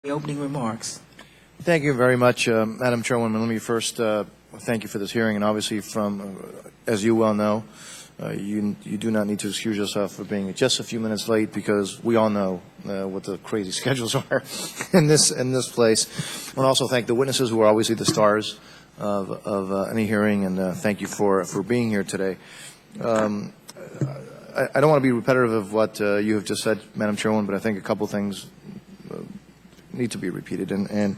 The opening remarks. Thank you very much, Madam Chairwoman. Let me first thank you for this hearing, and obviously, as you well know, you do not need to excuse yourself for being just a few minutes late, because we all know what the crazy schedules are in this place. I want to also thank the witnesses, who are obviously the stars of any hearing, and thank you for being here today. I don't want to be repetitive of what you have just said, Madam Chairwoman, but I think a couple things need to be repeated, and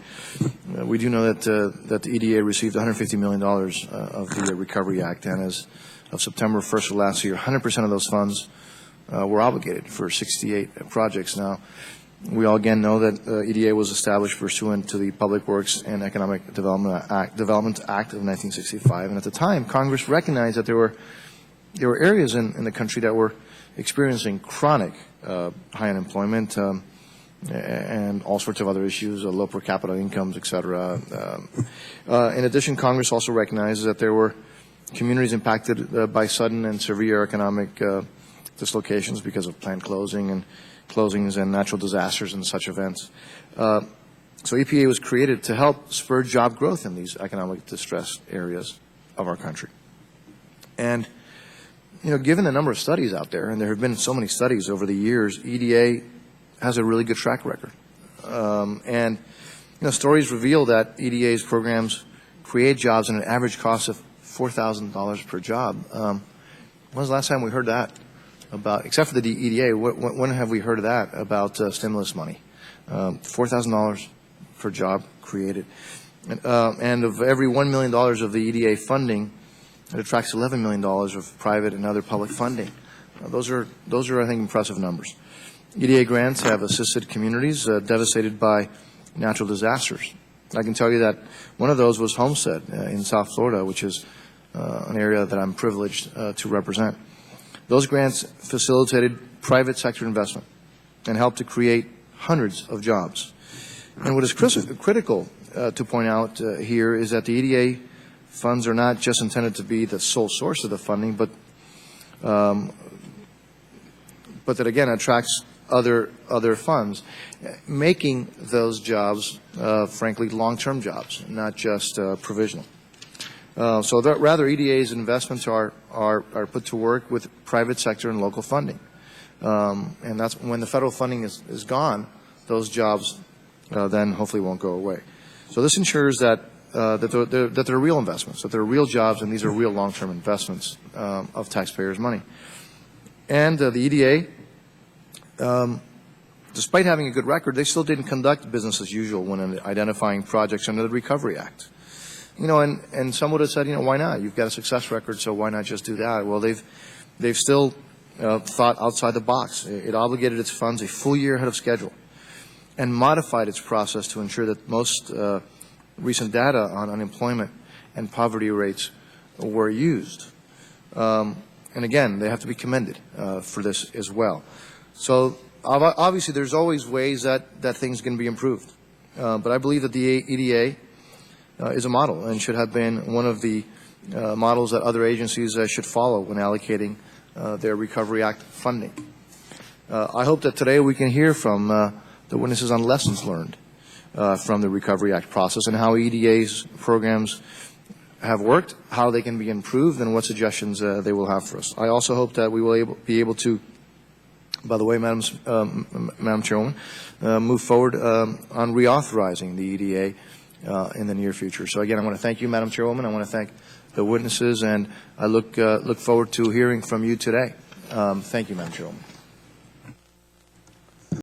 we do know that the EDA received $150 million of the Recovery Act, and as of September 1st of last year, 100% of those funds were obligated for 68 projects. Now, we all again know that EDA was established pursuant to the Public Works and Economic Development Act of 1965, and at the time, Congress recognized that there were areas in the country that were experiencing chronic high unemployment, and all sorts of other issues, low per capita incomes, et cetera. In addition, Congress also recognizes that there were communities impacted by sudden and severe economic dislocations because of plant closings and natural disasters and such events. So EPA was created to help spur job growth in these economic distressed areas of our country. And given the number of studies out there, and there have been so many studies over the years, EDA has a really good track record. And stories reveal that EDA's programs create jobs at an average cost of $4,000 per job. When was the last time we heard that about, except for the EDA, when have we heard of that about stimulus money? $4,000 per job created. And of every $1 million of the EDA funding, it attracts $11 million of private and other public funding. Those are, I think, impressive numbers. EDA grants have assisted communities devastated by natural disasters. I can tell you that one of those was Homestead in South Florida, which is an area that I'm privileged to represent. Those grants facilitated private sector investment and helped to create hundreds of jobs. And what is critical to point out here is that the EDA funds are not just intended to be the sole source of the funding, but that again attracts other funds, making those jobs, frankly, long-term jobs, not just provisional. So that rather, EDA's investments are put to work with private sector and local funding, and that's when the federal funding is gone. Those jobs then hopefully won't go away. So this ensures that that there are real investments, that there are real jobs, and these are real long-term investments of taxpayers' money. And the EDA, despite having a good record, they still didn't conduct business as usual when identifying projects under the Recovery Act. And some would have said, why not? You've got a success record, so why not just do that? Well, they've still thought outside the box. It obligated its funds a full year ahead of schedule and modified its process to ensure that most recent data on unemployment and poverty rates were used. And again, they have to be commended for this as well. So obviously, there's always ways that things can be improved. But I believe that the EDA is a model and should have been one of the models that other agencies should follow when allocating their Recovery Act funding. I hope that today we can hear from the witnesses on lessons learned from the Recovery Act process and how EDA's programs have worked, how they can be improved, and what suggestions they will have for us. I also hope that we will be able to, by the way, Madam Chairwoman, move forward on reauthorizing the EDA in the near future. So again, I want to thank you, Madam Chairwoman. I want to thank the witnesses, and I look forward to hearing from you today. Thank you, Madam Chairwoman.